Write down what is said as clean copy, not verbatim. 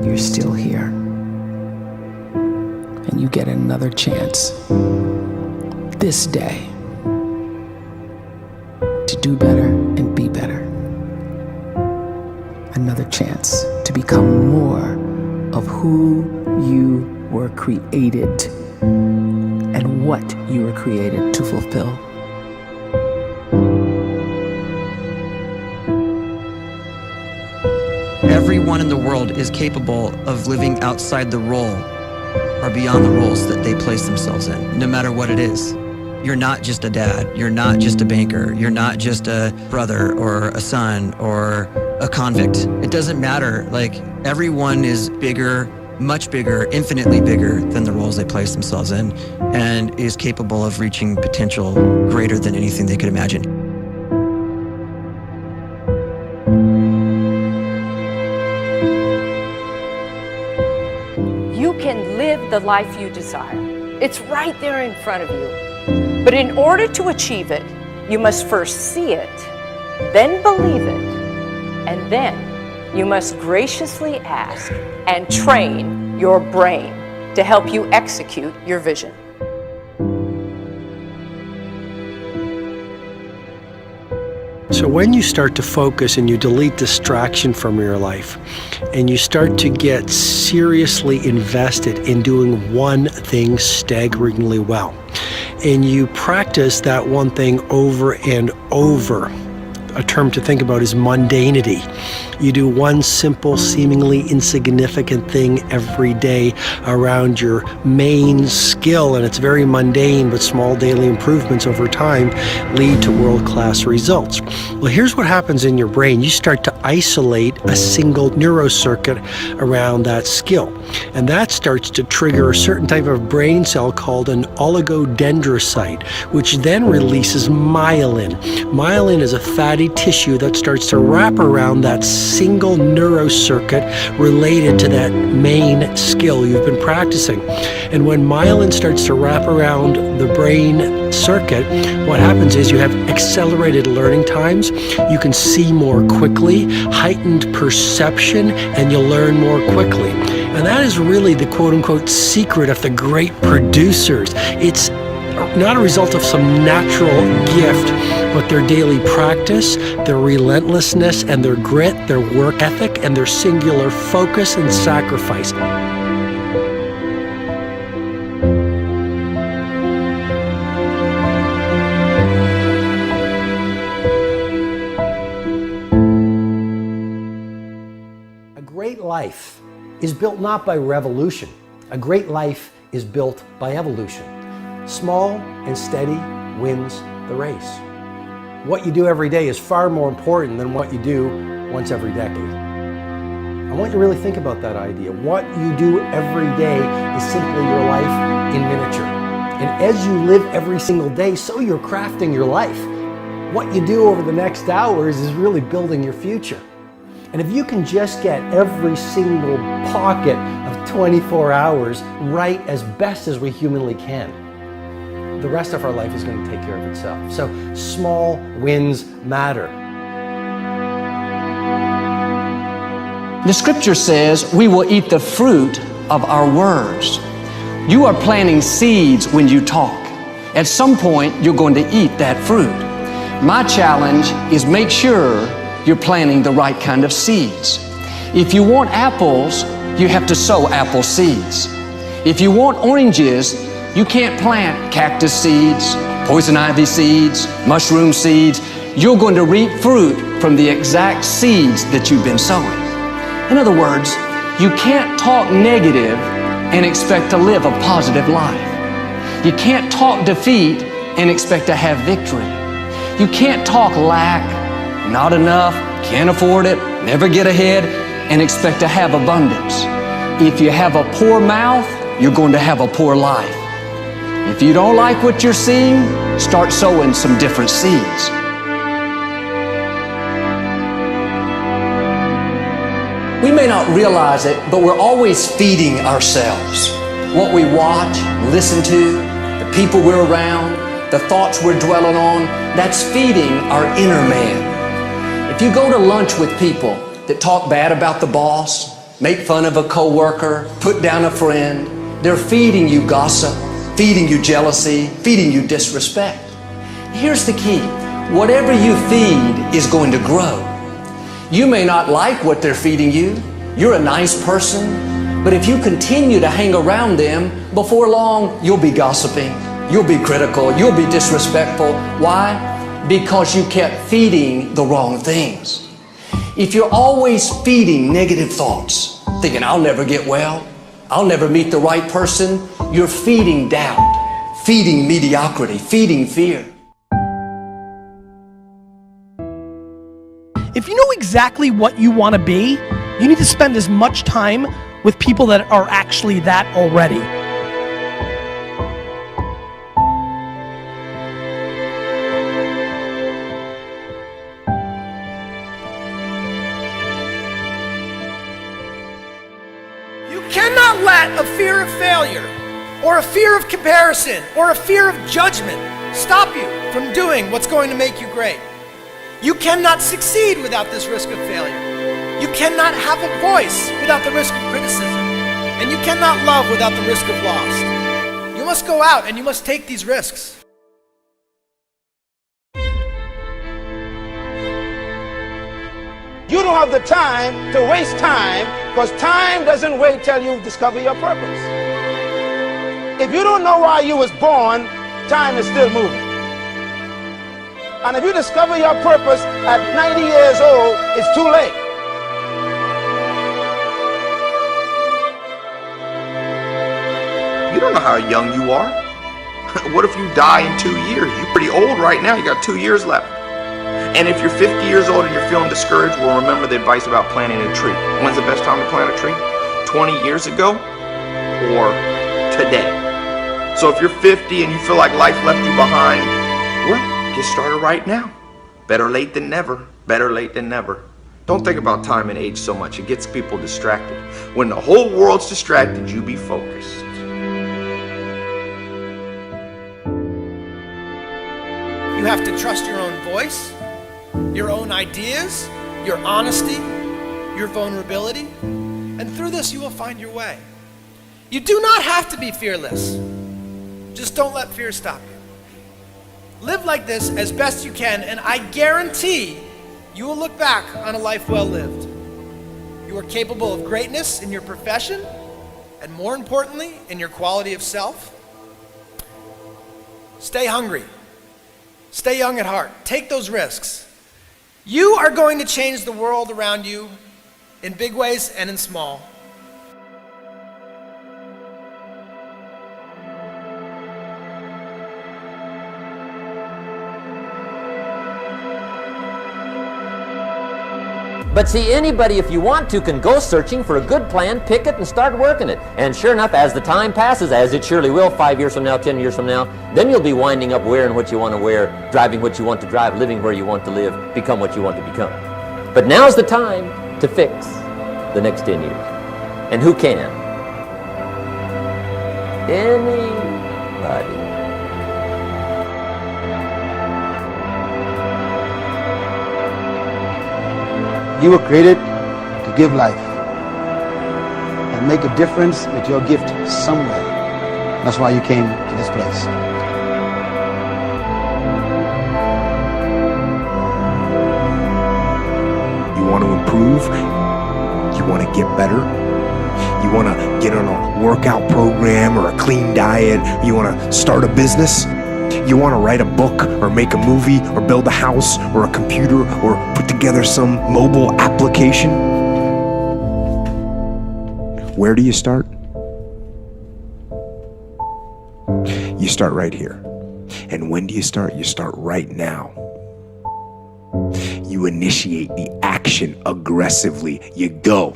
you're still here. And you get another chance this day to do better and be better. Another chance to become more of who you were created and what you were created to fulfill. Everyone in the world is capable of living outside the role or beyond the roles that they place themselves in, no matter what it is. You're not just a dad, you're not just a banker, you're not just a brother or a son or a convict. It doesn't matter. Like, everyone is bigger, much bigger, infinitely bigger than the roles they place themselves in, and is capable of reaching potential greater than anything they could imagine. You can live the life you desire. It's right there in front of you. But in order to achieve it, you must first see it, then believe it, and then you must graciously ask and train your brain to help you execute your vision. So when you start to focus and you delete distraction from your life, and you start to get seriously invested in doing one thing staggeringly well, and you practice that one thing over and over, a term to think about is mundanity. You do one simple, seemingly insignificant thing every day around your main skill, and it's very mundane, but small daily improvements over time lead to world-class results. Well, here's what happens in your brain. You start to isolate a single neurocircuit around that skill, and that starts to trigger a certain type of brain cell called an oligodendrocyte, which then releases myelin. Myelin is a fatty tissue that starts to wrap around that single neurocircuit related to that main skill you've been practicing. And when myelin starts to wrap around the brain circuit, what happens is you have accelerated learning times, you can see more quickly, heightened perception, and you'll learn more quickly. And that is really the quote-unquote secret of the great producers. It's not a result of some natural gift, but their daily practice, their relentlessness and their grit, their work ethic, and their singular focus and sacrifice. A great life is built not by revolution. A great life is built by evolution. Small and steady wins the race. What you do every day is far more important than what you do once every decade. I want you to really think about that idea. What you do every day is simply your life in miniature. And as you live every single day, so you're crafting your life. What you do over the next hours is really building your future. And if you can just get every single pocket of 24 hours right as best as we humanly can, the rest of our life is going to take care of itself. So small wins matter. The scripture says we will eat the fruit of our words. You are planting seeds when you talk. At some point, you're going to eat that fruit. My challenge is make sure you're planting the right kind of seeds. If you want apples, you have to sow apple seeds. If you want oranges, you can't plant cactus seeds, poison ivy seeds, mushroom seeds. You're going to reap fruit from the exact seeds that you've been sowing. In other words, you can't talk negative and expect to live a positive life. You can't talk defeat and expect to have victory. You can't talk lack, not enough, can't afford it, never get ahead, and expect to have abundance. If you have a poor mouth, you're going to have a poor life. If you don't like what you're seeing, start sowing some different seeds. We may not realize it, but we're always feeding ourselves. What we watch, listen to, the people we're around, the thoughts we're dwelling on, that's feeding our inner man. If you go to lunch with people that talk bad about the boss, make fun of a coworker, put down a friend. They're feeding you gossip, feeding you jealousy, feeding you disrespect. Here's the key. Whatever you feed is going to grow. You may not like what they're feeding you. You're a nice person, but if you continue to hang around them, before long, you'll be gossiping, you'll be critical, you'll be disrespectful. Why? Because you kept feeding the wrong things. If you're always feeding negative thoughts, thinking, I'll never get well, I'll never meet the right person, you're feeding doubt, feeding mediocrity, feeding fear. If you know exactly what you want to be, you need to spend as much time with people that are actually that already. You cannot let a fear of failure, or a fear of comparison, or a fear of judgment stop you from doing what's going to make you great. You cannot succeed without this risk of failure. You cannot have a voice without the risk of criticism. And you cannot love without the risk of loss. You must go out and you must take these risks. You don't have the time to waste time, because time doesn't wait till you discover your purpose. If you don't know why you was born, time is still moving. And if you discover your purpose at 90 years old, it's too late. You don't know how young you are. What if you die in 2 years? You're pretty old right now. You got 2 years left. And if you're 50 years old and you're feeling discouraged, well, remember the advice about planting a tree. When's the best time to plant a tree? 20 years ago or today? So if you're 50 and you feel like life left you behind, well, get started right now. Better late than never. Better late than never. Don't think about time and age so much. It gets people distracted. When the whole world's distracted, you be focused. You have to trust your own voice, your own ideas, your honesty, your vulnerability, and through this you will find your way. You do not have to be fearless. Just don't let fear stop you. Live like this as best you can, and I guarantee you will look back on a life well lived. You are capable of greatness in your profession, and more importantly, in your quality of self. Stay hungry. Stay young at heart. Take those risks. You are going to change the world around you in big ways and in small. But see, anybody, if you want to, can go searching for a good plan, pick it, and start working it. And sure enough, as the time passes, as it surely will 5 years from now, 10 years from now, then you'll be winding up wearing what you want to wear, driving what you want to drive, living where you want to live, become what you want to become. But now's the time to fix the next 10 years. And who can? Anybody. You were created to give life and make a difference with your gift somewhere. That's why you came to this place. You want to improve? You want to get better? You want to get on a workout program or a clean diet? You want to start a business? You want to write a book or make a movie or build a house or a computer or put together some mobile application? Where do you start? You start right here. And when do you start? You start right now. You initiate the action aggressively. You go.